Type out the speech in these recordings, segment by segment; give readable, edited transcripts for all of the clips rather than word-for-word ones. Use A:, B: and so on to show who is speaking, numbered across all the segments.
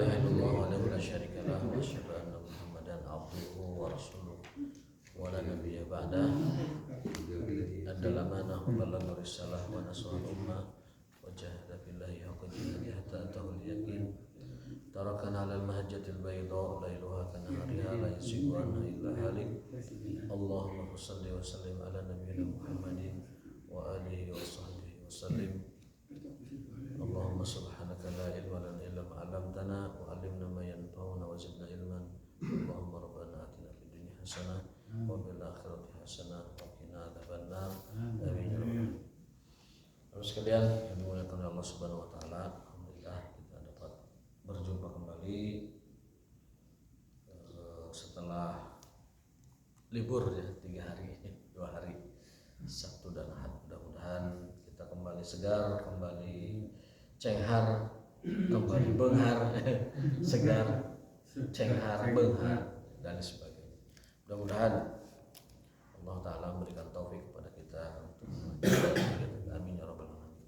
A: ilaha illallah wahdahu la syarika lah wa asyhadu anna Muhammadan abduhu wa rasuluh wa la nabiyya ba'dah. Adalla manah wa ballagha risalah wa nasaha ummah wa jahada billahi haqqa jihadihi hatta atahul yaqin. Tarakana 'alal mahajjatil bayda lailuha kanahariha la yazighu anha illa halik. Allahumma shalli wa sallim ala nabiyyina Muhammadin wa alihi wa sahbihi wa sallim. Allahumma subhanaka la ilma lana illa ma 'allamtana wa 'allimna ma yanfa'una wa zidna ilman. Allahumma rabbana atina fid dunya hasanah wa fil akhirati hasanah wa qina adzabannar. Amin ya rabbal alamin. Terus sekalian yang dimuliakan Allah Subhanahu wa taala, alhamdulillah kita dapat berjumpa kembali setelah libur ya 3 hari, 2 hari Sabtu dan Ahad. Mudah-mudahan kita kembali segar, kembali cenghar, kembali benghar, segar, cenghar, benghar dan sebagainya. Mudah-mudahan Allah Ta'ala memberikan taufik kepada kita untuk amin ya rabbal alamin.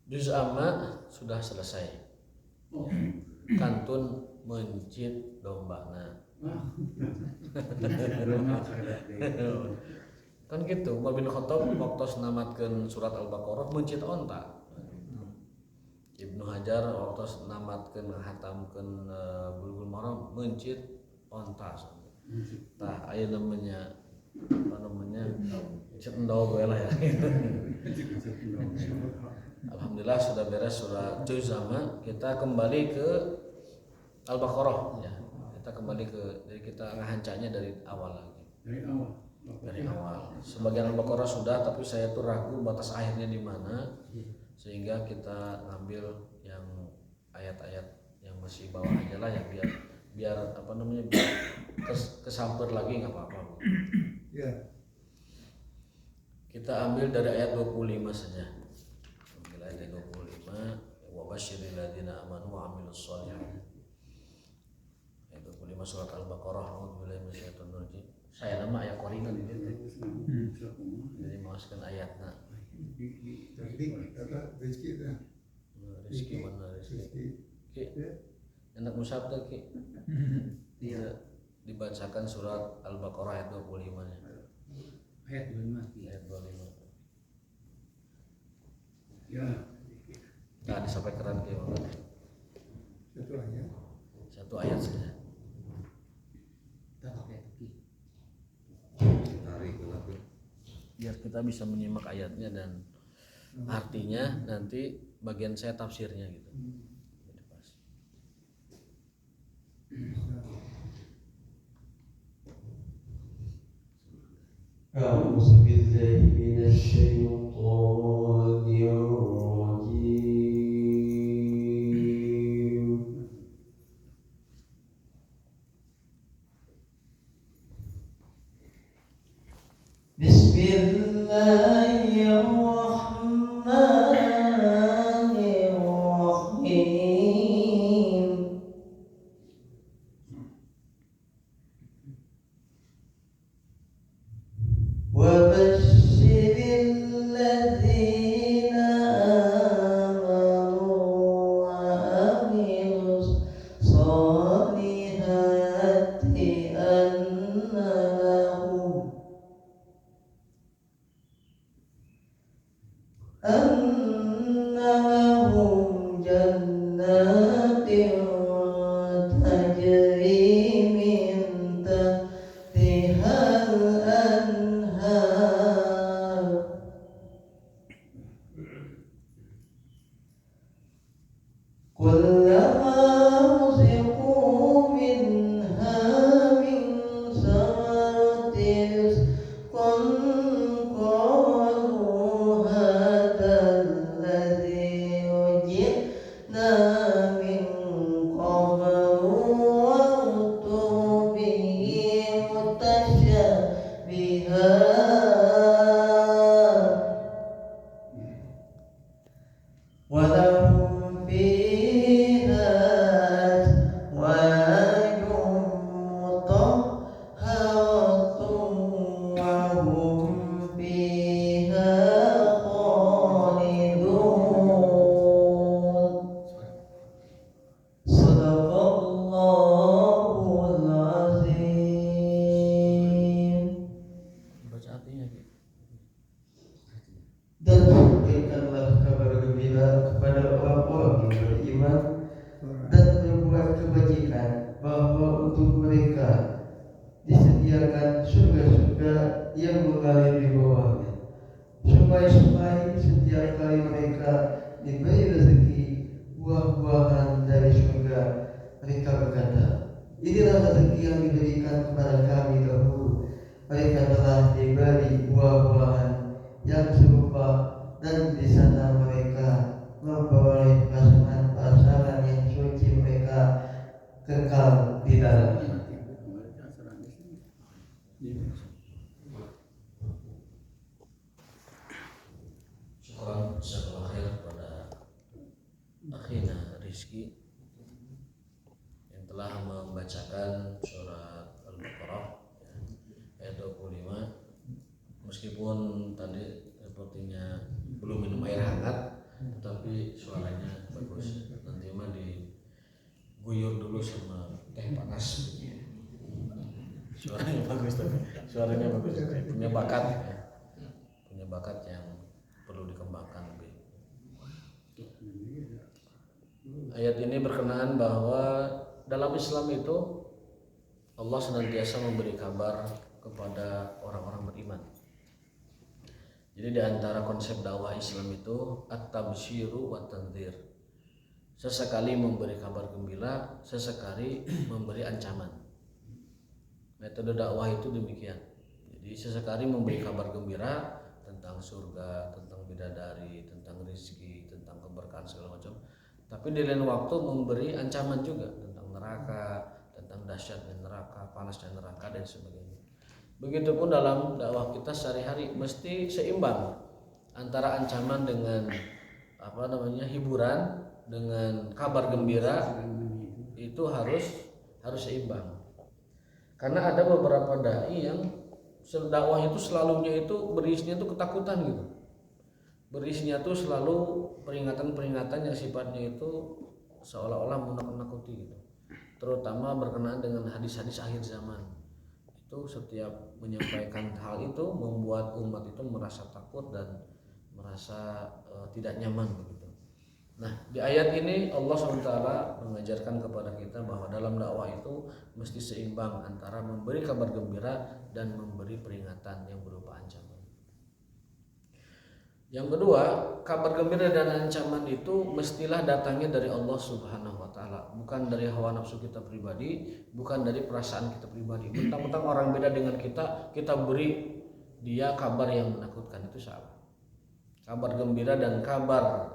A: Juz amma sudah selesai. Kantun mencit dombana. Kan gitu, Umar bin Khattab waktu namatkeun surat Al-Baqarah mencit onta. Ibnu Hajar waktu namatkeun hatamkeun Bulughul Maram mencit onta. Tah aya namanya cendol lah ya. Alhamdulillah sudah beres surat juz amma, kita kembali ke Al-Baqarah ya. Kita kembali ke, jadi kita ngahancanya dari awal lagi. Dari awal. Sebagian Al-Baqarah sudah, tapi saya tuh ragu batas akhirnya di mana, sehingga kita ngambil yang ayat-ayat yang masih bawah aja lah ya, biar apa namanya biar kesamper lagi nggak apa-apa. Yeah. Kita ambil dari ayat 25 saja. Ambil ayat 25. Wa basyiril ladzina amanu wa 'amilus shalihat. Ayat 25 surat Al-Baqarah. A'udzubillahi minasyaitonir rajim. Saya nama ayat koringan ini. Jadi masukkan ayatnya. Rizki mana Rizki? Ki. Enak musabda Ki. Dia dibacakan surat Al-Baqarah ayat 25-nya.
B: Ayat 25.
A: Ayat 25.
B: Ya.
A: Nah, disampaikan ke mana? Satu ayat saja.
B: Kita pakai lagi.
A: Biar kita bisa menyimak ayatnya dan artinya nanti bagian saya tafsirnya gitu. Jadi pas.
C: أعوذ بالله من الشيطان الرجيم بسم الله الرحمن الرحيم وبشر الذين yang mengalir di bawahnya. Sungai-sungai setiap kali mereka diberi rezeki buah-buahan dari surga, mereka berkata, inilah rezeki yang diberikan kepada kami dahulu. Mereka telah diberi buah-buahan yang serupa, dan di sana mereka memperoleh pasangan yang suci, mereka kekal di dalamnya.
A: Syukuran jazakallahu khair kepada akhina Rizki yang telah membacakan surat Al-Baqarah ya, ayat 25. Meskipun tadi sepertinya belum minum air hangat, tetapi suaranya bagus. Nanti mah diguyur dulu sama teh panas. Suaranya bagus, tapi suaranya bagus, punya bakat ya. Punya bakat yang perlu dikembangkan lebih. Ayat ini berkenaan bahwa dalam Islam itu Allah senantiasa memberi kabar kepada orang-orang beriman. Jadi di antara konsep dakwah Islam itu at-tabsyiru wa tandzir. Sesekali memberi kabar gembira, sesekali memberi ancaman. Metode dakwah itu demikian. Jadi sesekali memberi kabar gembira tentang surga, tentang bidadari, tentang rezeki, tentang keberkahan segala macam. Tapi di lain waktu memberi ancaman juga tentang neraka, tentang dahsyatnya neraka, panasnya neraka dan sebagainya. Begitupun dalam dakwah kita sehari-hari mesti seimbang antara ancaman dengan hiburan, dengan kabar gembira, itu harus seimbang. Karena ada beberapa dai yang dakwah itu selalunya itu berisinya itu ketakutan gitu. Berisinya itu selalu peringatan-peringatan yang sifatnya itu seolah-olah menakut-nakuti gitu. Terutama berkenaan dengan hadis-hadis akhir zaman. Itu setiap menyampaikan hal itu membuat umat itu merasa takut dan merasa tidak nyaman begitu. Nah, di ayat ini Allah SWT mengajarkan kepada kita bahwa dalam dakwah itu mesti seimbang antara memberi kabar gembira dan memberi peringatan yang berupa ancaman. Yang kedua, kabar gembira dan ancaman itu mestilah datangnya dari Allah Subhanahu wa taala, bukan dari hawa nafsu kita pribadi, bukan dari perasaan kita pribadi. Mentang-mentang orang beda dengan kita beri dia kabar yang menakutkan, itu salah. Kabar gembira dan kabar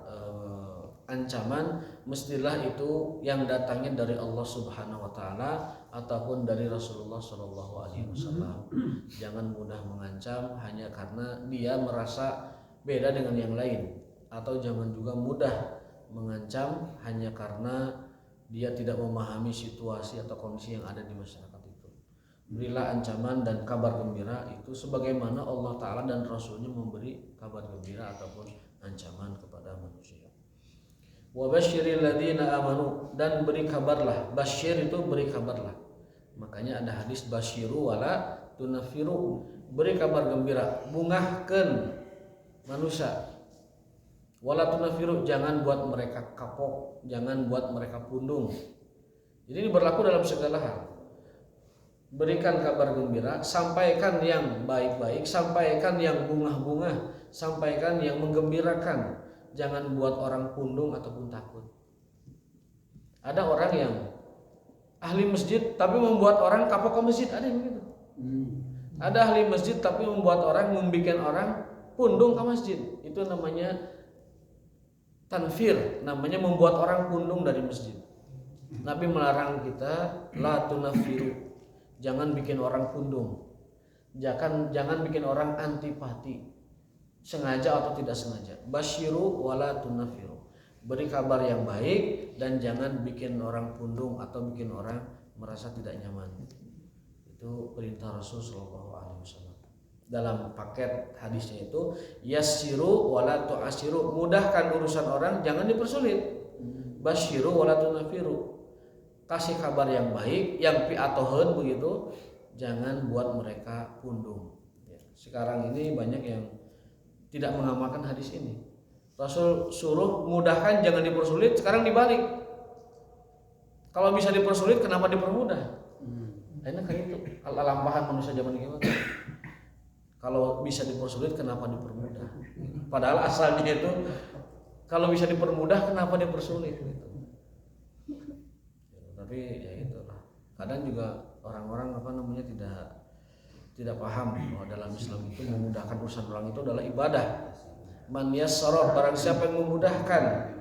A: ancaman mestilah itu yang datangnya dari Allah Subhanahu wa taala ataupun dari Rasulullah sallallahu alaihi wasallam. Jangan mudah mengancam hanya karena dia merasa beda dengan yang lain, atau jangan juga mudah mengancam hanya karena dia tidak memahami situasi atau kondisi yang ada di masyarakat itu. Berilah ancaman dan kabar gembira itu sebagaimana Allah Ta'ala dan Rasulnya memberi kabar gembira ataupun ancaman kepada manusia. Wa basyiril ladzina amanu, dan beri kabarlah. Basyir itu beri kabarlah. Makanya ada hadis basyiru wala tunafiru, beri kabar gembira, bungahkeun manusia. Wala tunafiru, jangan buat mereka kapok, jangan buat mereka pundung. Jadi ini berlaku dalam segala hal. Berikan kabar gembira, sampaikan yang baik-baik, sampaikan yang bungah-bungah, sampaikan yang menggembirakan. Jangan buat orang pundung ataupun takut. Ada orang yang ahli masjid tapi membuat orang kapok ke masjid, ada yang begitu. Ada ahli masjid tapi membuat orang, membikin orang pundung ke masjid. Itu namanya tanfir, namanya membuat orang pundung dari masjid. Nabi melarang kita la tunafiru, jangan bikin orang pundung, jangan bikin orang antipati, sengaja atau tidak sengaja. Basyiru wala tunafiru, beri kabar yang baik dan jangan bikin orang pundung atau bikin orang merasa tidak nyaman. Itu perintah Rasul sallallahu alaihi wasallam. Dalam paket hadisnya itu yassiru wala tu'asiru, mudahkan urusan orang, jangan dipersulit. Basyiru wala tunafiru, kasih kabar yang baik, yang pi'atoheun begitu, jangan buat mereka pundung. Sekarang ini banyak yang tidak mengamalkan hadis ini. Rasul suruh mudahkan, jangan dipersulit, sekarang dibalik. Kalau bisa dipersulit, kenapa dipermudah? Enak kayak itu, lampahan manusia zaman ini. Kalau bisa dipersulit kenapa dipermudah? Padahal asalnya itu kalau bisa dipermudah kenapa dipersulit gitu. Tapi ya itulah. Kadang juga orang-orang tidak paham bahwa dalam Islam itu memudahkan urusan orang itu adalah ibadah. Man yassara, barang siapa yang memudahkan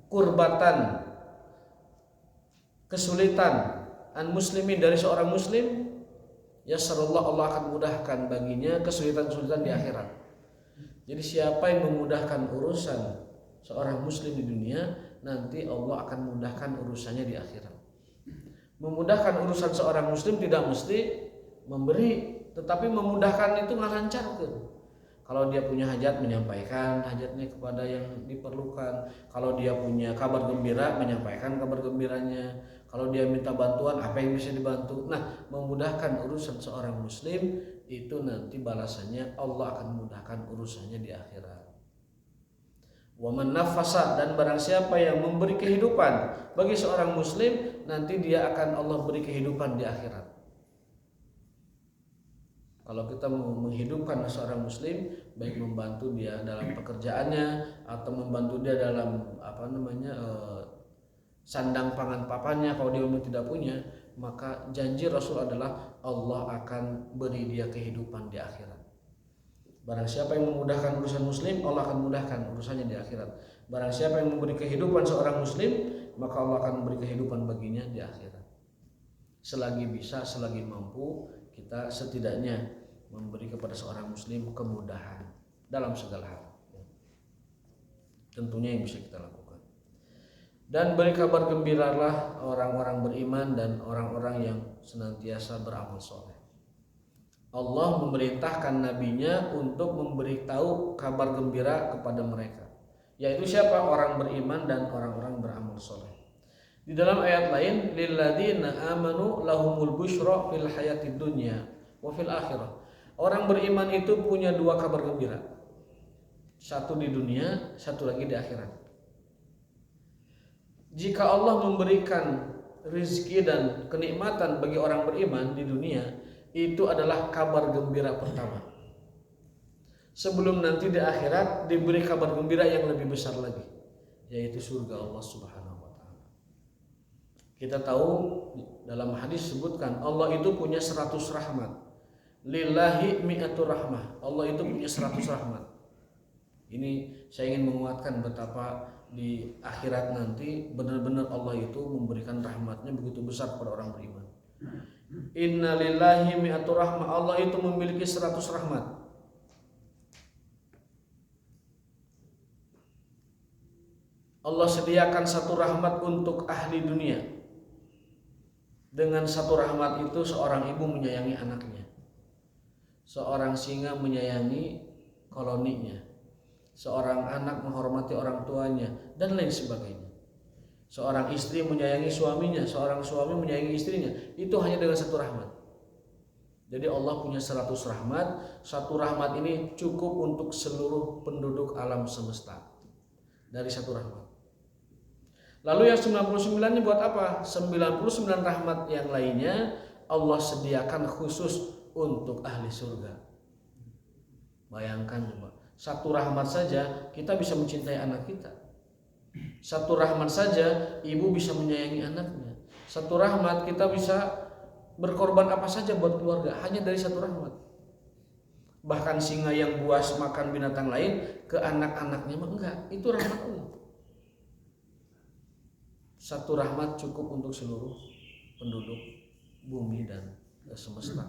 A: kurbatan, kesulitan an muslimin, dari seorang muslim, yassarallah, Allah akan mudahkan baginya kesulitan-kesulitan di akhirat. Jadi siapa yang memudahkan urusan seorang muslim di dunia, nanti Allah akan mudahkan urusannya di akhirat. Memudahkan urusan seorang muslim tidak mesti memberi, tetapi memudahkan itu ngalancarkeun. Kalau dia punya hajat, menyampaikan hajatnya kepada yang diperlukan. Kalau dia punya kabar gembira, menyampaikan kabar gembiranya. Kalau dia minta bantuan, apa yang bisa dibantu. Nah, memudahkan urusan seorang muslim itu nanti balasannya Allah akan mudahkan urusannya di akhirat. Wa man nafasa, dan barang siapa yang memberi kehidupan bagi seorang muslim, nanti dia akan Allah beri kehidupan di akhirat. Kalau kita mau menghidupkan seorang muslim, baik membantu dia dalam pekerjaannya atau membantu dia dalam sandang pangan papannya, kalau dia tidak punya, maka janji Rasul adalah Allah akan beri dia kehidupan di akhirat. Barang siapa yang memudahkan urusan muslim, Allah akan mudahkan urusannya di akhirat. Barang siapa yang memberi kehidupan seorang muslim, maka Allah akan memberi kehidupan baginya di akhirat. Selagi bisa, selagi mampu, kita setidaknya memberi kepada seorang muslim kemudahan dalam segala hal. Tentunya yang bisa kita lakukan. Dan beri kabar gembiralah orang-orang beriman dan orang-orang yang senantiasa beramal soleh. Allah memerintahkan nabinya untuk memberitahu kabar gembira kepada mereka, yaitu siapa? Orang beriman dan orang-orang beramal soleh. Di dalam ayat lain, lilladzina amanu lahumul busyra fil hayatid dunya wa fil akhirah. Orang beriman itu punya dua kabar gembira. Satu di dunia, satu lagi di akhirat. Jika Allah memberikan rezeki dan kenikmatan bagi orang beriman di dunia, itu adalah kabar gembira pertama. Sebelum nanti di akhirat diberi kabar gembira yang lebih besar lagi, yaitu surga Allah Subhanahu wa taala. Kita tahu dalam hadis sebutkan Allah itu punya 100 rahmat. Lillahi mi'atur rahmah. Allah itu punya 100 rahmat. Ini saya ingin menguatkan betapa di akhirat nanti benar-benar Allah itu memberikan rahmatnya begitu besar kepada orang beriman. Inna lillahi mi'atur rahmah. Allah itu memiliki 100 rahmat. Allah sediakan satu rahmat untuk ahli dunia. Dengan satu rahmat itu seorang ibu menyayangi anaknya. Seorang singa menyayangi koloninya. Seorang anak menghormati orang tuanya dan lain sebagainya. Seorang istri menyayangi suaminya, seorang suami menyayangi istrinya. Itu hanya dengan satu rahmat. Jadi Allah punya 100 rahmat. Satu rahmat ini cukup untuk seluruh penduduk alam semesta. Dari satu rahmat. Lalu yang 99-nya buat apa? 99 rahmat yang lainnya Allah sediakan khusus untuk ahli surga. Bayangkan coba, satu rahmat saja kita bisa mencintai anak kita. Satu rahmat saja ibu bisa menyayangi anaknya. Satu rahmat kita bisa berkorban apa saja buat keluarga hanya dari satu rahmat. Bahkan singa yang buas makan binatang lain ke anak-anaknya mah enggak, itu rahmat Allah. Satu rahmat cukup untuk seluruh penduduk bumi dan semesta.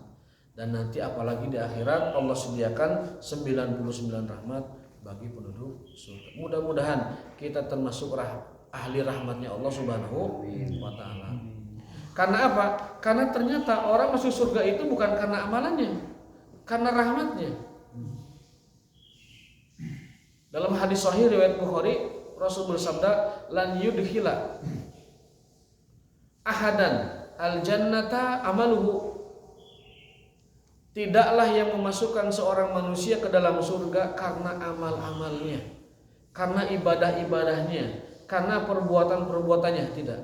A: Dan nanti apalagi di akhirat Allah sediakan 99 rahmat bagi penduduk surga. Mudah-mudahan kita termasuk ahli rahmatnya Allah Subhanahu wa taala. Karena apa? Karena ternyata orang masuk surga itu bukan karena amalannya, karena rahmatnya. Dalam hadis sahih riwayat Bukhari, Rasul bersabda, lan yudkhila ahadan al-jannata amaluhu. Tidaklah yang memasukkan seorang manusia ke dalam surga karena amal-amalnya, karena ibadah-ibadahnya, karena perbuatan-perbuatannya, tidak.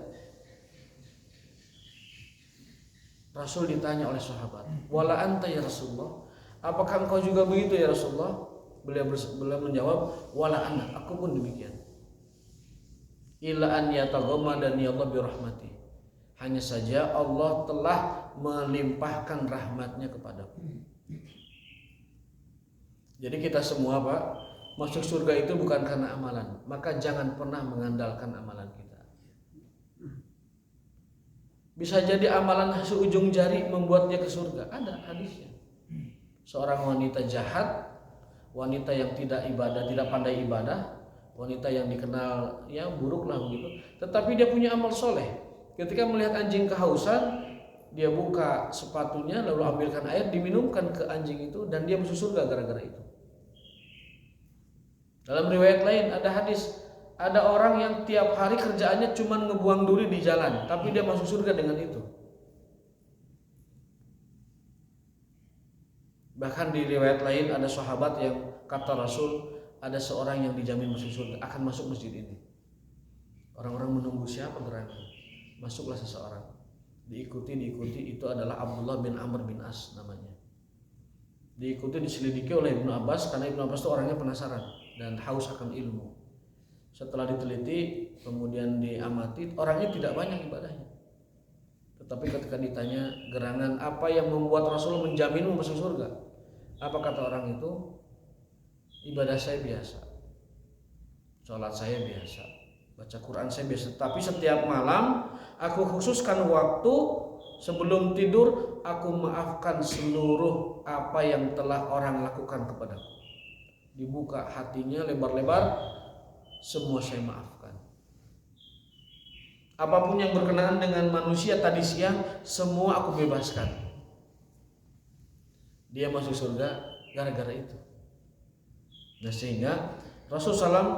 A: Rasul ditanya oleh sahabat, "Wala anta ya Rasulullah? apakah engkau juga begitu ya Rasulullah? Beliau menjawab, wala ana, aku pun demikian. Illa an yataghammadani Allah bi rahmati. Hanya saja Allah telah melimpahkan rahmatnya kepadaku. Jadi kita semua Pak, masuk surga itu bukan karena amalan. Maka jangan pernah mengandalkan amalan kita. Bisa jadi amalan seujung jari membuat dia ke surga. Ada hadisnya. Seorang wanita jahat, wanita yang tidak ibadah, tidak pandai ibadah, wanita yang dikenal ya buruk lah begitu. Tetapi dia punya amal soleh. Ketika melihat anjing kehausan, dia buka sepatunya lalu ambilkan air, diminumkan ke anjing itu dan dia masuk surga gara-gara itu. Dalam riwayat lain ada hadis, ada orang yang tiap hari kerjaannya cuma ngebuang duri di jalan, tapi dia masuk surga dengan itu. Bahkan di riwayat lain ada sahabat yang kata Rasul, ada seorang yang dijamin masuk surga, akan masuk masjid ini. Orang-orang menunggu siapa gerangan. Masuklah seseorang. Diikuti, itu adalah Abdullah bin Amr bin As namanya. Diikuti, diselidiki oleh Ibnu Abbas, karena Ibnu Abbas itu orangnya penasaran dan haus akan ilmu. Setelah diteliti, kemudian diamati, orangnya tidak banyak ibadahnya. Tetapi ketika ditanya gerangan apa yang membuat Rasul menjaminmu masuk surga, apa kata orang itu? Ibadah saya biasa, sholat saya biasa, baca Quran saya biasa. Tapi setiap malam aku khususkan waktu sebelum tidur, aku maafkan seluruh apa yang telah orang lakukan kepadaku. Dibuka hatinya lebar-lebar, semua saya maafkan. Apapun yang berkenaan dengan manusia tadi siang, semua aku bebaskan. Dia masuk surga gara-gara itu. Nah sehingga Rasulullah SAW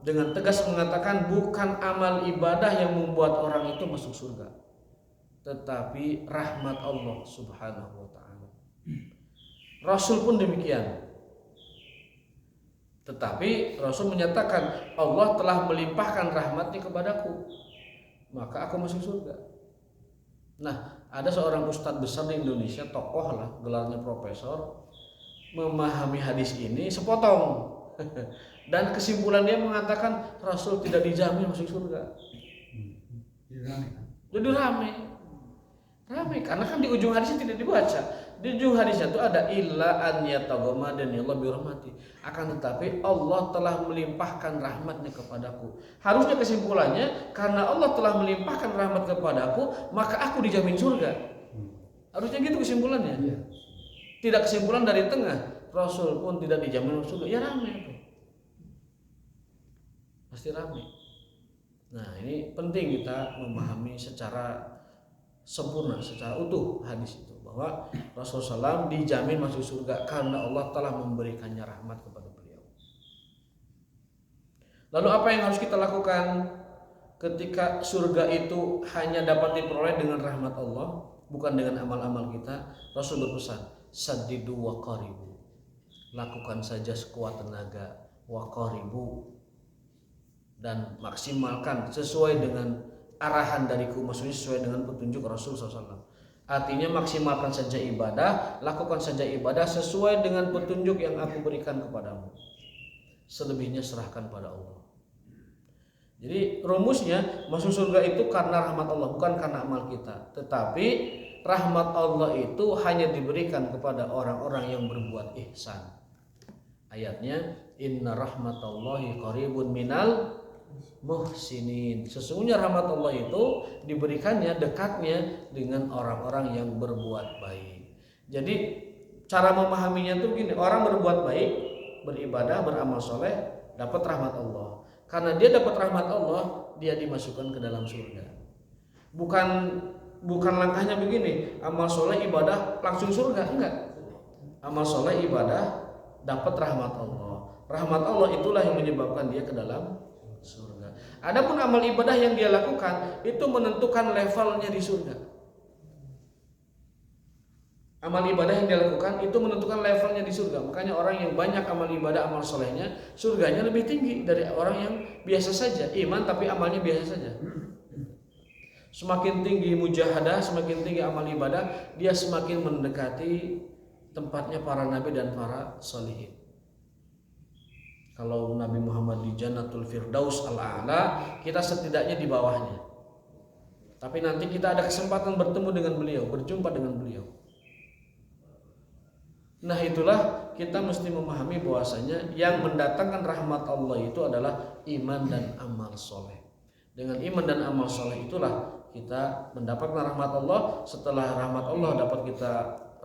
A: dengan tegas mengatakan bukan amal ibadah yang membuat orang itu masuk surga, tetapi rahmat Allah Subhanahu wa ta'ala. Rasul pun demikian. Tetapi Rasul menyatakan Allah telah melimpahkan rahmatnya kepadaku, maka aku masuk surga. Nah, ada seorang ustadz besar di Indonesia, tokoh lah, gelarnya profesor, memahami hadis ini sepotong. Dan kesimpulan dia mengatakan Rasul tidak dijamin masuk surga. Jadi rame karena kan di ujung hadisnya tidak dibaca. Di ujung hadisnya itu ada illa an yataghammadani Allah bi rahmati. Akan tetapi Allah telah melimpahkan rahmatnya kepadaku. Harusnya kesimpulannya karena Allah telah melimpahkan rahmat kepadaku, maka aku dijamin surga. Harusnya gitu kesimpulannya. Tidak kesimpulan dari tengah, Rasul pun tidak dijamin surga. Ya rame itu. Pasti rame. Nah, ini penting kita memahami secara sempurna, secara utuh hadis itu, bahwa Rasulullah SAW dijamin masuk surga karena Allah telah memberikannya rahmat kepada beliau. Lalu apa yang harus kita lakukan ketika surga itu hanya dapat diperoleh dengan rahmat Allah, bukan dengan amal-amal kita? Rasul berpesan, saddidu wa qaribu, lakukan saja sekuat tenaga, wa qaribu, dan maksimalkan sesuai dengan arahan dariku, maksudnya sesuai dengan petunjuk Rasul SAW. Artinya maksimalkan saja ibadah, lakukan saja ibadah sesuai dengan petunjuk yang aku berikan kepadamu. Selebihnya serahkan pada Allah. Jadi rumusnya masuk surga itu karena rahmat Allah, bukan karena amal kita. Tetapi rahmat Allah itu hanya diberikan kepada orang-orang yang berbuat ihsan. Ayatnya inna rahmatallahi qaribun minal muhsinin. Sesungguhnya rahmat Allah itu diberikannya, dekatnya dengan orang-orang yang berbuat baik. Jadi cara memahaminya itu begini, orang berbuat baik, beribadah, beramal soleh, dapat rahmat Allah. Karena dia dapat rahmat Allah, dia dimasukkan ke dalam surga. Bukan langkahnya begini, amal soleh ibadah langsung surga, enggak. Amal soleh ibadah dapat rahmat Allah. Rahmat Allah itulah yang menyebabkan dia ke dalam surga. Adapun amal ibadah yang dia lakukan itu menentukan levelnya di surga. Amal ibadah yang dia lakukan itu menentukan levelnya di surga. Makanya orang yang banyak amal ibadah, amal solehnya, surganya lebih tinggi dari orang yang biasa saja, iman tapi amalnya biasa saja. Semakin tinggi mujahadah, semakin tinggi amal ibadah, dia semakin mendekati tempatnya para nabi dan para sholihin. Kalau Nabi Muhammad di Jannatul Firdaus al-A'la, kita setidaknya di bawahnya. Tapi nanti kita ada kesempatan bertemu dengan beliau, berjumpa dengan beliau. Nah itulah kita mesti memahami bahwasanya yang mendatangkan rahmat Allah itu adalah iman dan amal soleh. Dengan iman dan amal soleh itulah kita mendapatkan rahmat Allah. Setelah rahmat Allah dapat kita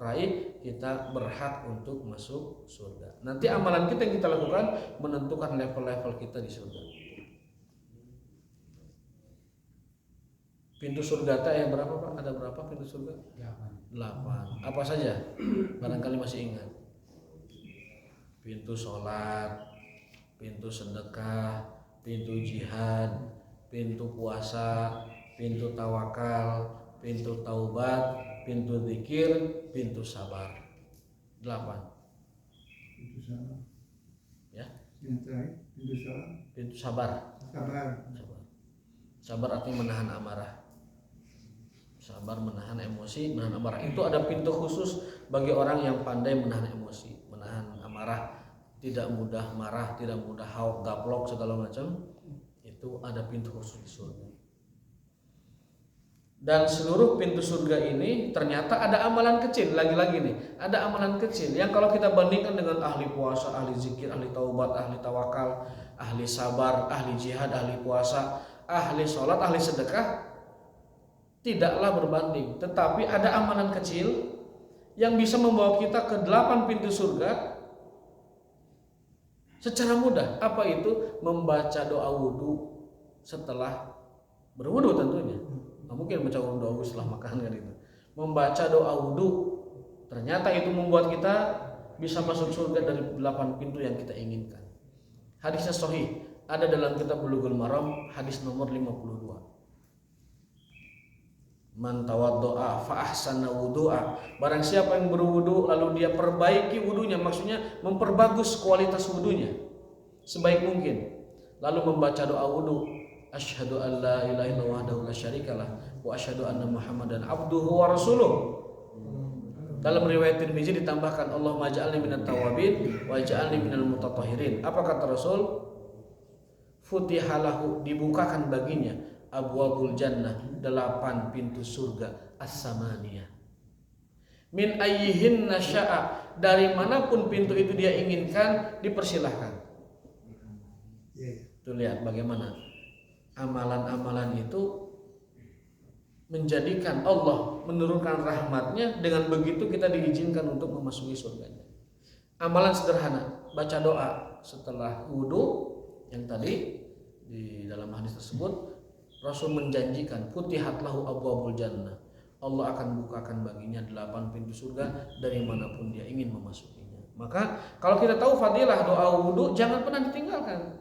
A: raih, kita berhak untuk masuk surga. Nanti amalan kita yang kita lakukan menentukan level-level kita di surga. Pintu surga yang berapa Pak? Ada berapa pintu surga? 8. Apa saja? Barangkali masih ingat. Pintu sholat, pintu sedekah, pintu jihad, pintu puasa, pintu tawakal, pintu taubat, pintu zikir, pintu sabar. 8.
D: Pintu sabar.
A: Ya.
D: Yang terakhir pintu sabar.
A: Pintu sabar. Sabar artinya menahan amarah. Sabar menahan emosi, menahan amarah. Itu ada pintu khusus bagi orang yang pandai menahan emosi, menahan amarah, tidak mudah marah, tidak mudah hauk, gaplok segala macam. Itu ada pintu khusus di surga. Dan seluruh pintu surga ini ternyata ada amalan kecil, lagi-lagi nih, ada amalan kecil yang kalau kita bandingkan dengan ahli puasa, ahli zikir, ahli taubat, ahli tawakal, ahli sabar, ahli jihad, ahli puasa, ahli sholat, ahli sedekah, tidaklah berbanding. Tetapi ada amalan kecil yang bisa membawa kita ke 8 pintu surga secara mudah. Apa itu? Membaca doa wudhu setelah berwudhu tentunya. Nggak mungkin baca doa wudhu setelah makan kan itu. Membaca doa wudhu ternyata itu membuat kita bisa masuk surga dari 8 pintu yang kita inginkan. Hadisnya sahih, ada dalam kitab Bulughul Maram, hadis nomor 52. Man tawaddo'a fa ahsana wudu'a. Barang siapa yang berwudu lalu dia perbaiki wudunya, maksudnya memperbagus kualitas wudunya sebaik mungkin, lalu membaca doa wudu, asyhadu an la ilaha illallah wahdahu la syarikalah wa asyhadu anna muhammadan abduhu wa rasuluh. Dalam riwayat Tirmizi ditambahkan Allahumma ja'alni minat tawabin wa ja'alni minal mutatahhirin. Apa kata Rasul? Futihalahu, dibukakan baginya abwabul jannah, 8 pintu surga as-samaniyah. Min ayyihin nasya'a, dari manapun pintu itu dia inginkan dipersilahkan. Tuh lihat bagaimana amalan-amalan itu menjadikan Allah menurunkan rahmatnya. Dengan begitu kita diizinkan untuk memasuki surganya. Amalan sederhana, baca doa setelah wudhu yang tadi di dalam hadis tersebut. Rasul menjanjikan futihat lahu abwabul jannah, Allah akan bukakan baginya 8 pintu surga dari manapun dia ingin memasukinya. Maka kalau kita tahu fadilah doa wudhu, jangan pernah ditinggalkan.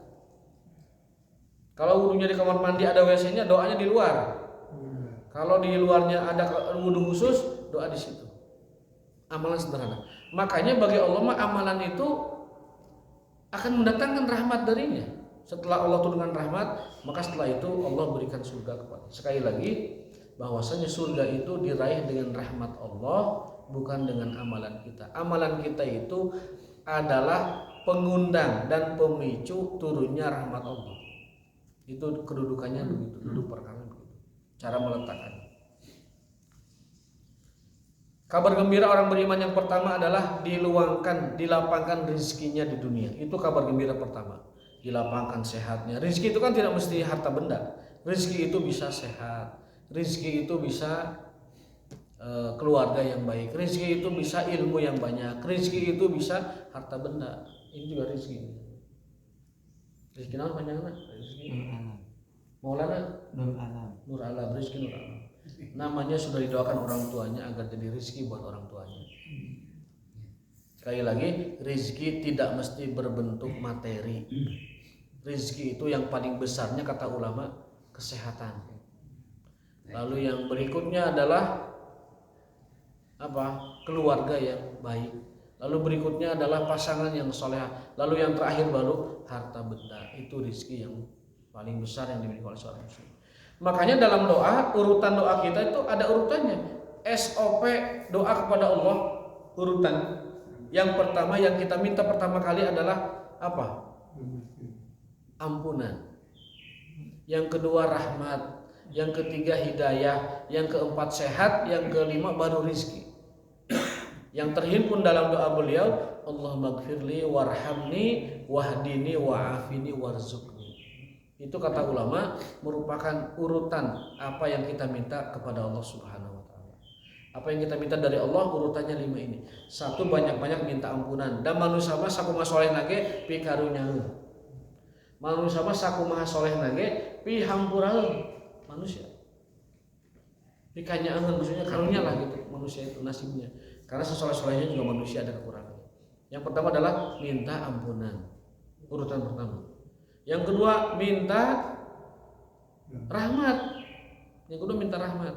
A: Kalau wudhunya di kamar mandi ada WC-nya, doanya di luar. Kalau di luarnya ada wudhu khusus, doa di situ. Amalan sederhana. Makanya bagi Allah amalan itu akan mendatangkan rahmat darinya. Setelah Allah turunkan rahmat, maka setelah itu Allah berikan surga kepada. Sekali lagi, bahwasanya surga itu diraih dengan rahmat Allah, bukan dengan amalan kita. Amalan kita itu adalah pengundang dan pemicu turunnya rahmat Allah. Itu kedudukannya begitu, duduk perkara begitu. Cara meletakkannya. Kabar gembira orang beriman yang pertama adalah dilapangkan rezekinya di dunia. Itu kabar gembira pertama. Dilapangkan sehatnya. Rezeki itu kan tidak mesti harta benda. Rezeki itu bisa sehat. Rezeki itu bisa keluarga yang baik. Rezeki itu bisa ilmu yang banyak. Rezeki itu bisa harta benda. Ini juga rezeki. Rezeki nama panjangnya? Rezeki Maulana Nur Alam. Rezeki Nur Alam. Namanya sudah didoakan orang tuanya agar jadi rezeki buat orang tuanya. Sekali lagi, rezeki tidak mesti berbentuk materi. Rezeki itu yang paling besarnya kata ulama kesehatan. Lalu yang berikutnya adalah apa? Keluarga yang baik. Lalu berikutnya adalah pasangan yang soleh. Lalu yang terakhir baru harta benda. Itu rezeki yang paling besar yang dimiliki oleh seorang muslim. Makanya dalam doa, urutan doa kita itu ada urutannya. SOP doa kepada Allah. urutan. Yang pertama yang kita minta pertama kali adalah apa? Ampunan. Yang kedua rahmat, yang ketiga hidayah, yang keempat sehat, yang kelima baru rizki. Yang terhimpun dalam doa beliau, Allahumma gfirli warhamni wahdini wa'afini warzuqni. Itu kata ulama merupakan urutan apa yang kita minta kepada Allah Subhanahu wa taala. Apa yang kita minta dari Allah urutannya 5 ini. 1, banyak-banyak minta ampunan. Dan manusia mah sakumaha soleh nage pi karunyaeun. Manusia mah sakumaha soleh nage pi hampuraeun manusia. Pi kanyaeun maksudnya karunya lah gitu manusia itu nasibnya. Karena sesoleh-solehnya juga manusia ada kekurangan. Yang pertama adalah minta ampunan. Urutan pertama. Yang kedua minta rahmat. Yang kedua minta rahmat.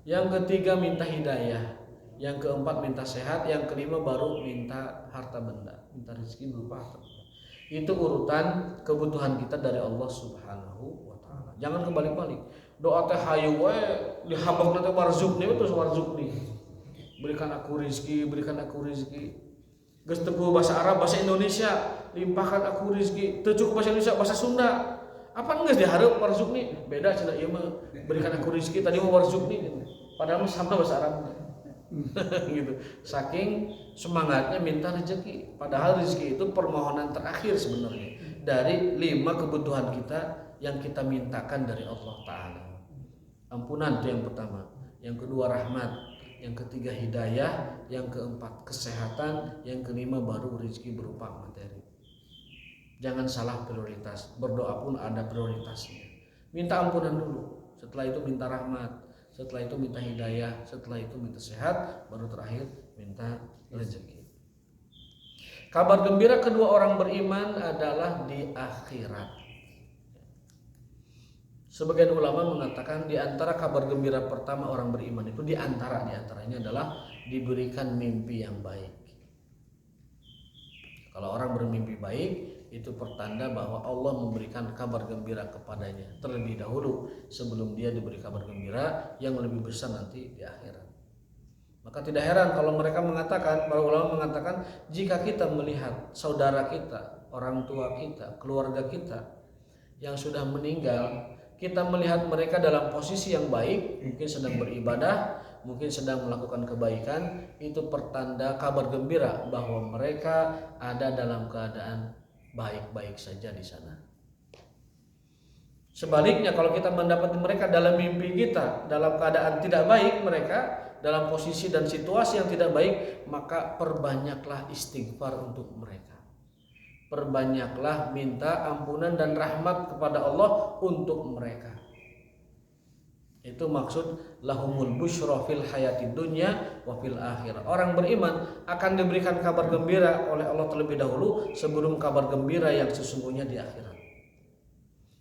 A: Yang ketiga minta hidayah. Yang keempat minta sehat. Yang kelima baru minta harta benda, minta rezeki berupa harta benda. Itu urutan kebutuhan kita dari Allah Subhanahu wa taala. Jangan kebalik-balik. Doa teh hayu we dihabakna teh warzuqni terus warzuqni. Berikan aku rezeki, berikan aku rezeki. Geus teu bahasa Arab, bahasa Indonesia, limpahkan aku rezeki. Teu cukup bahasa Indonesia, bahasa Sunda. Apa geus dihareup warzuqni? Beda cenah ieu mah berikan aku rezeki, tadi mah warzuqni gitu. Padahal mah sama bahasa Arab. Gitu. Saking semangatnya minta rezeki, padahal rezeki itu permohonan terakhir sebenarnya dari 5 kebutuhan kita yang kita mintakan dari Allah taala. Ampunan itu yang pertama, yang kedua rahmat, yang ketiga hidayah, yang keempat kesehatan, yang kelima baru rezeki berupa materi. Jangan salah prioritas. Berdoa pun ada prioritasnya. Minta ampunan dulu, setelah itu minta rahmat, setelah itu minta hidayah, setelah itu minta sehat, baru terakhir minta rezeki. Kabar gembira kedua orang beriman adalah di akhirat. Sebagian ulama mengatakan di antara kabar gembira pertama orang beriman itu di antaranya adalah diberikan mimpi yang baik. Kalau orang bermimpi baik itu pertanda bahwa Allah memberikan kabar gembira kepadanya terlebih dahulu sebelum dia diberi kabar gembira yang lebih besar nanti di akhirat. Maka tidak heran kalau mereka mengatakan, para ulama mengatakan, jika kita melihat saudara kita, orang tua kita, keluarga kita yang sudah meninggal, kita melihat mereka dalam posisi yang baik, mungkin sedang beribadah, mungkin sedang melakukan kebaikan, itu pertanda kabar gembira bahwa mereka ada dalam keadaan baik-baik saja di sana. Sebaliknya kalau kita mendapati mereka dalam mimpi kita dalam keadaan tidak baik, mereka dalam posisi dan situasi yang tidak baik, maka perbanyaklah istighfar untuk mereka. Perbanyaklah minta ampunan dan rahmat kepada Allah untuk mereka. Itu maksud lahumul busyra fil hayatid dunya wa fil akhirah. Orang beriman akan diberikan kabar gembira oleh Allah terlebih dahulu sebelum kabar gembira yang sesungguhnya di akhirat.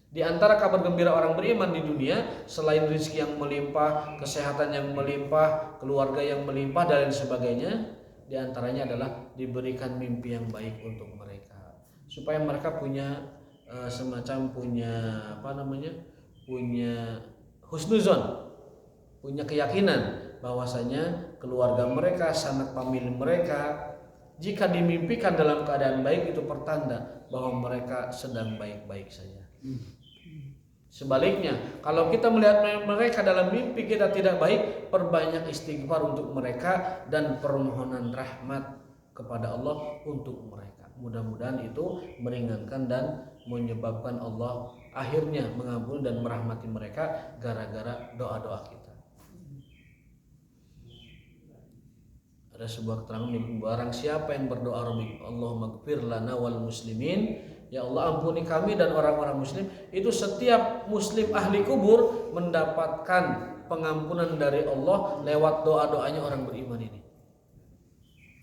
A: Di antara kabar gembira orang beriman di dunia selain rezeki yang melimpah, kesehatan yang melimpah, keluarga yang melimpah dan lain sebagainya, di antaranya adalah diberikan mimpi yang baik untuk mereka. Supaya mereka punya semacam punya husnuzon, punya keyakinan bahwasanya keluarga mereka, sanak famili mereka jika dimimpikan dalam keadaan baik itu pertanda bahwa mereka sedang baik-baik saja. Sebaliknya, kalau kita melihat mereka dalam mimpi kita tidak baik, perbanyak istighfar untuk mereka dan permohonan rahmat kepada Allah untuk mereka. Mudah-mudahan itu meringankan dan menyebabkan Allah akhirnya mengampuni dan merahmati mereka gara-gara doa-doa kita. Ada sebuah keterangan, barang siapa yang berdoa Rabbi Allahumma gfir lana wal muslimin, ya Allah ampuni kami dan orang-orang muslim, itu setiap muslim ahli kubur mendapatkan pengampunan dari Allah lewat doa-doanya orang beriman ini.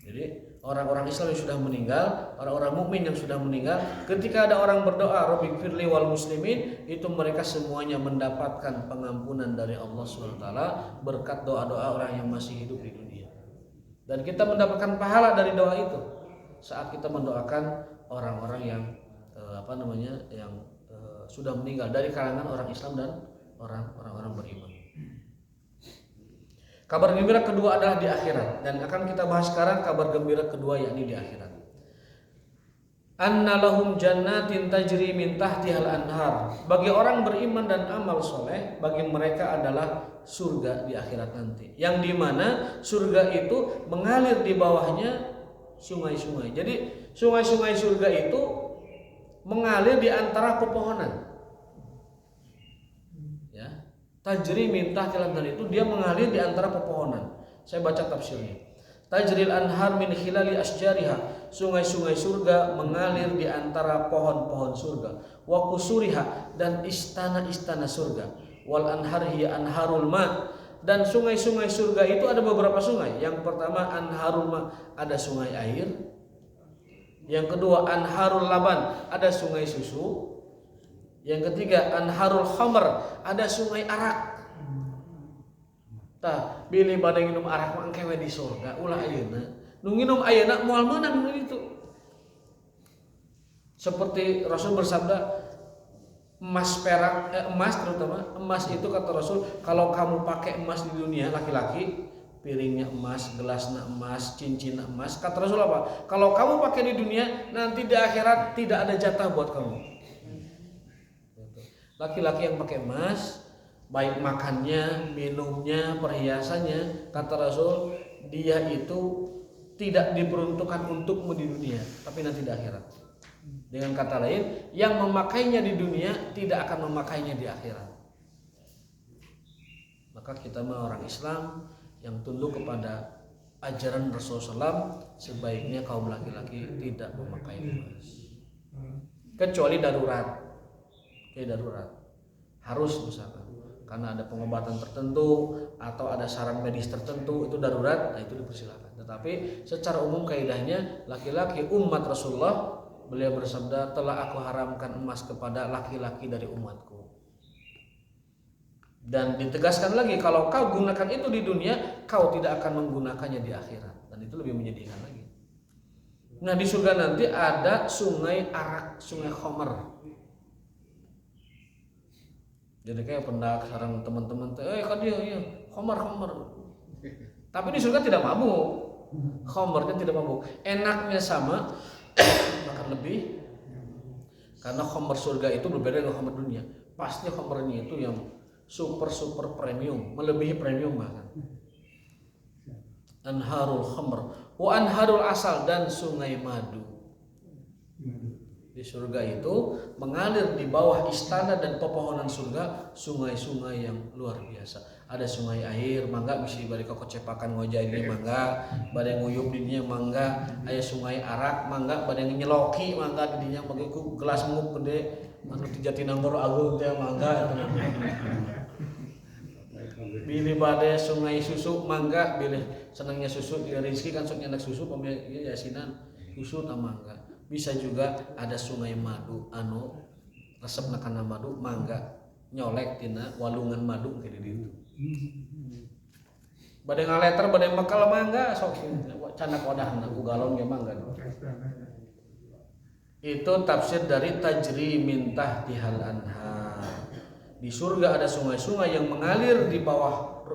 A: Jadi orang-orang Islam yang sudah meninggal, orang-orang mukmin yang sudah meninggal, ketika ada orang berdoa Rabbi gfirli wal muslimin, itu mereka semuanya mendapatkan pengampunan dari Allah SWT berkat doa-doa orang yang masih hidup di dunia. Dan kita mendapatkan pahala dari doa itu saat kita mendoakan orang-orang yang sudah meninggal dari kalangan orang Islam dan orang-orang beriman. Kabar gembira kedua adalah di akhirat, dan akan kita bahas sekarang kabar gembira kedua yakni di akhirat. Anna lahum jannatin tajri min tahtihal anhar. Bagi orang beriman dan amal soleh, bagi mereka adalah surga di akhirat nanti, yang dimana surga itu mengalir di bawahnya sungai-sungai. Jadi sungai-sungai surga itu mengalir di antara pepohonan. Ya, tajri min tahtihal anhar itu dia mengalir di antara pepohonan. Saya baca tafsirnya. Tajril anhar min khilali asjariha. Sungai-sungai surga mengalir di antara pohon-pohon surga. Wa kusuriha, dan istana-istana surga. Wal anhar hiya anharul ma. Dan sungai-sungai surga itu ada beberapa sungai. Yang pertama anharul ma, ada sungai air. Yang kedua anharul laban, ada sungai susu. Yang ketiga anharul khamr, ada sungai arak. Tah, bilih bade nginum arak mah engke we di surga ulah ayeuna. Nu nginum ayeuna moal meunang itu. Seperti Rasul bersabda, emas terutama emas itu kata Rasul, kalau kamu pakai emas di dunia laki-laki, piringnya emas, gelasnya emas, cincinnya emas, kata Rasul apa? Kalau kamu pakai di dunia, nanti di akhirat tidak ada jatah buat kamu. Laki-laki yang pakai emas, baik makannya, minumnya, perhiasannya, kata Rasul, dia itu tidak diperuntukkan untukmu di dunia, tapi nanti di akhirat. Dengan kata lain, yang memakainya di dunia tidak akan memakainya di akhirat. Maka kita mah orang Islam yang tunduk kepada ajaran Rasulullah SAW, sebaiknya kaum laki-laki tidak memakai emas, kecuali darurat. Harus misalkan karena ada pengobatan tertentu atau ada saran medis tertentu, itu darurat, nah itu dipersilakan. Tetapi secara umum kaidahnya laki-laki umat Rasulullah, beliau bersabda, telah aku haramkan emas kepada laki-laki dari umatku. Dan ditegaskan lagi, kalau kau gunakan itu di dunia, kau tidak akan menggunakannya di akhirat. Dan itu lebih menyedihkan lagi. Nah, di surga nanti ada sungai arak, sungai khamr. Jadi kayak pendak sarang teman-teman teh, kan dia khamr. Tapi di surga tidak mabuk. Khamrnya tidak mabuk. Enaknya sama, bahkan lebih, karena khamr surga itu berbeda dengan khamr dunia. Pasti khamrnya itu yang super premium, melebihi premium bahkan. Anharul khamr wa anharul asal, dan sungai madu. Di surga itu mengalir di bawah istana dan pepohonan surga sungai-sungai yang luar biasa. Ada sungai air, mangga bisa balik ke kocepakan ngojay ini mangga, badai nguyup di dinya mangga, aya sungai arak mangga, badai nyeloki mangga di dinya bagi ku gelas muk gede, anu ti Jatinangor agung teh mangga. Bilih badai sungai susu mangga, bilih senangnya susu, rezeki kan sok nyenak susu pemilik yasinan susu ta mangga. Bisa juga ada sungai madu anu resepna kana madu mangga, nyolek tina walungan madu kayak gitu. Bade ngaleter bade bekal mangga sok canak wadahna ku galon ge mangga. Itu tafsir dari tajri min tahtihal anhar. Di surga ada sungai-sungai yang mengalir di bawah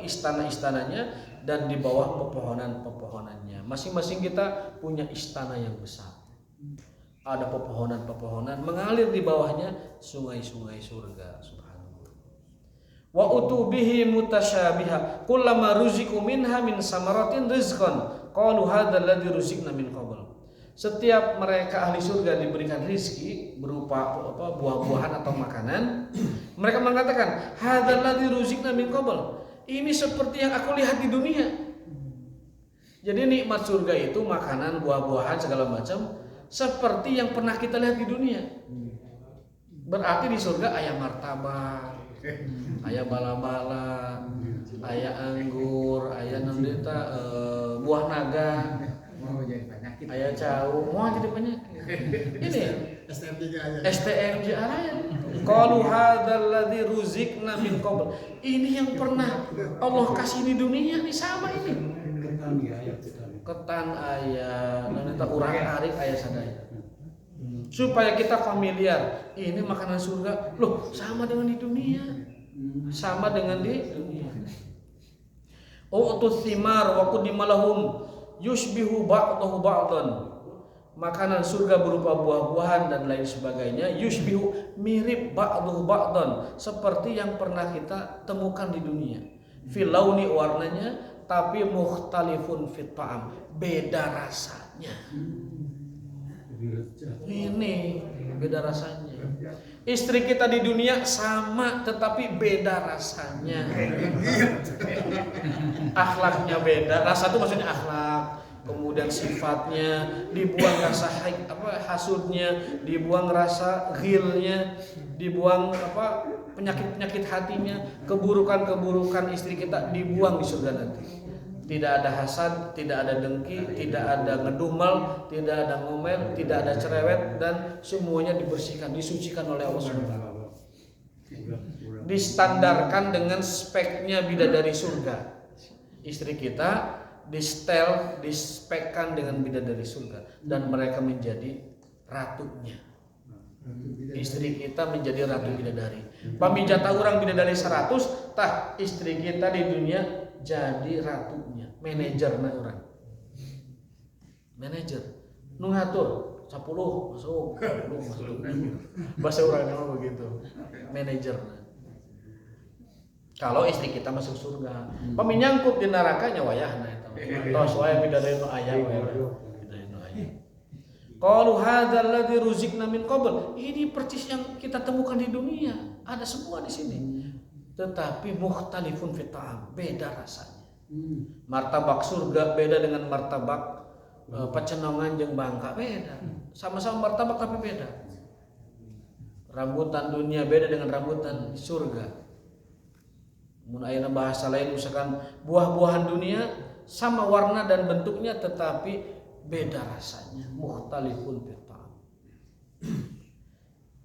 A: istana-istananya dan di bawah pepohonan-pepohonannya. Masing-masing kita punya istana yang besar. Ada pepohonan-pepohonan mengalir di bawahnya sungai-sungai surga. Subhanallah. Wa utubihi mutasyabiha kullama ruziqu minha min samaratin rizqan qalu hadzal ladzi ruziqna min qabl. Setiap mereka ahli surga diberikan rizki berupa buah-buahan atau makanan, mereka mengatakan hadzal ladzi ruziqna min qabl. Ini seperti yang aku lihat di dunia. Jadi nikmat surga itu makanan, buah-buahan segala macam seperti yang pernah kita lihat di dunia. Berarti di surga aya martabak, aya bala-bala, aya anggur, aya buah naga, aya cau, mau jadi penyakit. Ini STM aya. Qalu hadzal ladzi ruziqna min qabl. Ini yang pernah Allah kasih di dunia nih, sama ini. Ketan aya, dan eta urak-arik aya sadaya. Supaya kita familiar, ini makanan surga, loh sama dengan di dunia. Sama dengan di dunia. U'tus thimar wa qudima lahum yushbihu ba'dahu ba'dan. Makanan surga berupa buah-buahan dan lain sebagainya, yushbihu mirip ba'dahu ba'dan, seperti yang pernah kita temukan di dunia. Fil launi warnanya, tapi mukhtalifun fit ta'am, beda rasanya. Ini beda rasanya. Istri kita di dunia sama tetapi beda rasanya. Akhlaknya beda. Rasa itu maksudnya akhlak, kemudian sifatnya, dibuang rasa hasudnya, dibuang rasa ghilnya, dibuang penyakit-penyakit hatinya, keburukan-keburukan istri kita dibuang di surga nanti. Tidak ada hasad, tidak ada dengki, tidak ada ngedumel, tidak ada ngomel, tidak ada cerewet, dan semuanya dibersihkan, disucikan oleh Allah SWT. Distandarkan dengan speknya bidadari surga. Istri kita dispekkan dengan bidadari surga, dan mereka menjadi ratunya. Istri kita menjadi ratu bidadari. Pamijata orang bidadari 100, tah istri kita di dunia jadi ratunya, manajerna orang. Manajer nu ngatur 10 masuk, 10 masuk. Bahasa orangnya begitu. Manajerna. Kalau istri kita masuk surga, paminyangkut di nerakanya wayahna eta. Tos wae bidadari nu aya wae. Bidadari nu aya. Qalu hadzal ladzi ruzikna min qabl. Ini persis yang kita temukan di dunia. Ada semua di sini. Tetapi mukhtalifun fit ta'am, beda rasanya. Martabak surga beda dengan martabak Pecenongan jeung Bangka, beda. Sama-sama martabak tapi beda. Rambutan dunia beda dengan rambutan surga. Mun ayeuna bahasa lain misalkan buah-buahan dunia sama warna dan bentuknya tetapi beda rasanya. Mukhtalifun fit ta'am.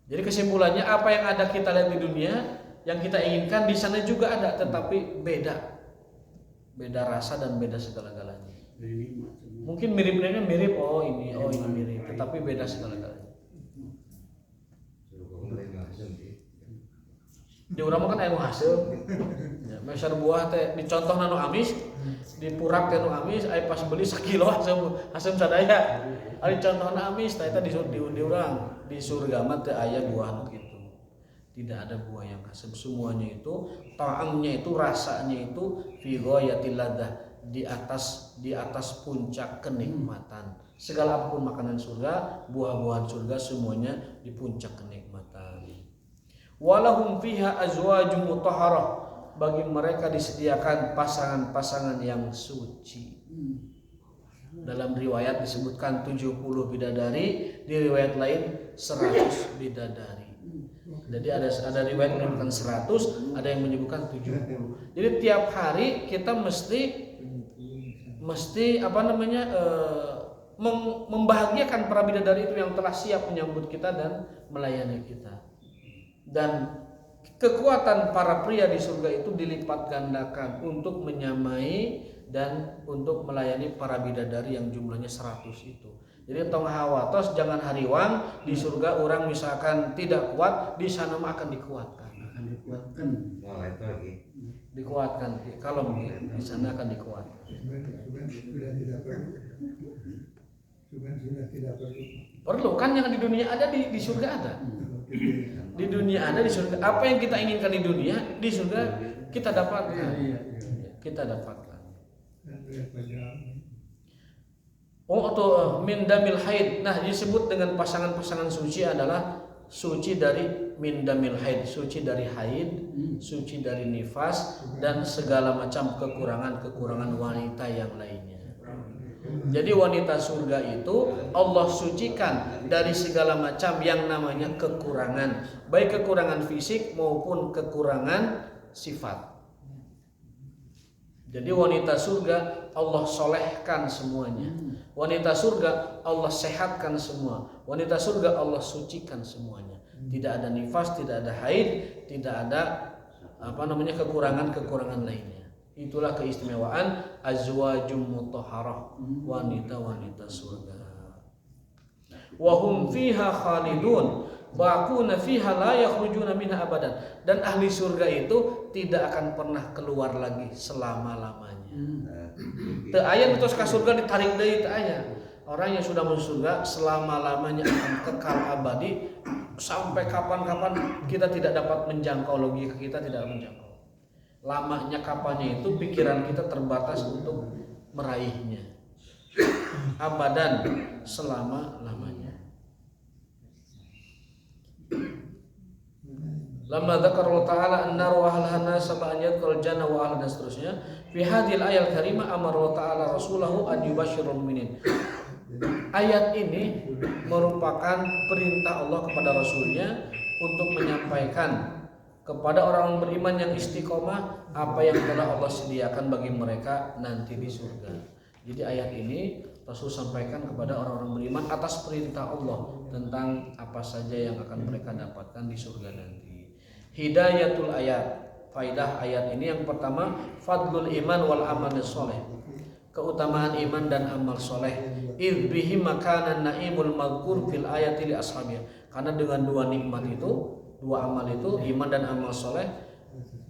A: Jadi kesimpulannya, apa yang ada kita lihat di dunia, yang kita inginkan di sana juga ada, tetapi beda rasa dan beda segala-galanya. Mungkin mirip-miripnya mirip, oh ini mirip, tetapi beda segala-galanya. Di urang kan aya nu hasil. Ya, meser buah teh dicontohna nu amis, dipurak teh nu amis, aya pas beli 1 kilo asem sadaya. Ari contohna amis tah eta di urang, di surga mah teh aya buah nu kitu. Tidak ada buah yang asam, semuanya itu ta'amnya itu, rasanya itu fi ghayatil ladzah, di atas puncak kenikmatan. Segala apapun makanan surga, buah-buahan surga semuanya di puncak kenikmatan. Walahum fiha azwajum mutahharah, bagi mereka disediakan pasangan-pasangan yang suci. Dalam riwayat disebutkan 70 bidadari, di riwayat lain 100 bidadari. Jadi ada riwayat menyebutkan 100, ada yang menyebutkan 70. Jadi tiap hari kita mesti membahagiakan para bidadari itu yang telah siap menyambut kita dan melayani kita. Dan kekuatan para pria di surga itu dilipat gandakan untuk menyamai dan untuk melayani para bidadari yang jumlahnya 100 itu. Jadi tong hawatos jangan hariwang, di surga orang misalkan tidak kuat, di sana mah akan dikuatkan. Dikuatkan. Kalau di sana akan dikuatkan. Sudah tidak perlu. Perlu kan, yang di dunia ada di surga ada. Di dunia ada, di surga. Apa yang kita inginkan di dunia, di surga kita dapatkan. Kita dapatkan. Min damil haid. Nah, disebut dengan pasangan-pasangan suci adalah suci dari min damil haid, suci dari haid, suci dari nifas, dan segala macam kekurangan wanita yang lainnya. Jadi wanita surga itu Allah sucikan dari segala macam yang namanya kekurangan, baik kekurangan fisik maupun kekurangan sifat. Jadi wanita surga Allah solehkan semuanya. Wanita surga Allah sehatkan semua. Wanita surga Allah sucikan semuanya. Tidak ada nifas, tidak ada haid, tidak ada kekurangan lainnya. Itulah keistimewaan azwajum mutahharah, wanita-wanita surga. Wa hum fiha khalidun, baquna fiha la yakhrujuna minha abadan, dan ahli surga itu tidak akan pernah keluar lagi selama-lamanya. Teu aya terus ka surga ditarik deui teu aya. Orang yang sudah masuk surga selama-lamanya akan kekal abadi sampai kapan-kapan kita tidak dapat menjangkau, logika kita tidak menjangkau. Lamanya kapannya itu pikiran kita terbatas untuk meraihnya. Abadan, selama-lamanya. Lamma dzakara ta'ala an-nar wa ahlaha sab'an yadkhul jannah wa ahlaha, dan seterusnya. Fi hadhil ayat karimah amara ta'ala rasulahu an yubashshirul mu'minin. Ayat ini merupakan perintah Allah kepada Rasulnya untuk menyampaikan kepada orang beriman yang istiqomah apa yang telah Allah sediakan bagi mereka nanti di surga. Jadi ayat ini Rasul sampaikan kepada orang-orang beriman atas perintah Allah tentang apa saja yang akan mereka dapatkan di surga nanti. Hidayatul ayat, faidah ayat ini yang pertama, fadlul iman wal amal soleh, keutamaan iman dan amal soleh. Idh bihi makanan naimul madhkur fil ayati li ashabiyah, karena dengan dua nikmat itu, dua amal itu, iman dan amal soleh,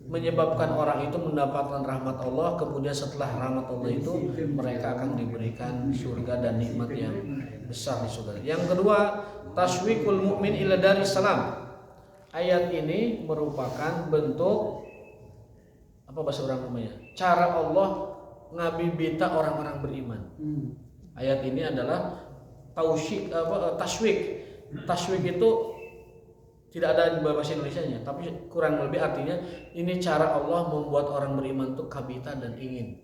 A: menyebabkan orang itu mendapatkan rahmat Allah. Kemudian setelah rahmat Allah itu mereka akan diberikan surga dan nikmat yang besar di surga. Yang kedua, taswiqul mu'min ila daris salam. Ayat ini merupakan bentuk apa bahasa orang namanya? Cara Allah ngabibita orang-orang beriman. Ayat ini adalah taswik. Taswik itu tidak ada di bahasa Indonesianya, tapi kurang lebih artinya ini cara Allah membuat orang beriman itu kabita dan ingin.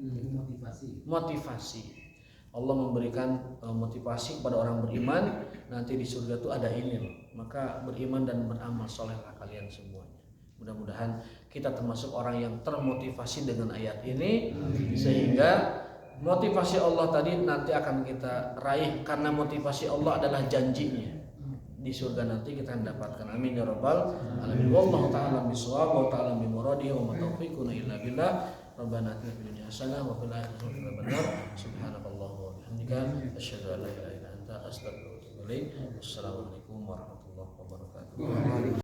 A: Motivasi. Allah memberikan motivasi kepada orang beriman, nanti di surga itu ada ini loh. Maka beriman dan beramal solehlah kalian semuanya. Mudah-mudahan kita termasuk orang yang termotivasi dengan ayat ini, sehingga motivasi Allah tadi nanti akan kita raih, karena motivasi Allah adalah janjinya. Di surga nanti kita mendapatkan. Amin ya rabbal alamin. Wallahu ta'ala bisawab wa ta'ala bi muradihi wa ma taufiquna illa billah. Rabbana atina fid dunya hasanah wa fil akhirati hasanah. Subhanakallahumma wa bihamdika asyhadu an la ilaha illa anta astaghfiruka wa atubu ilaik. Wassalamualaikum warahmatullahi wabarakatuh.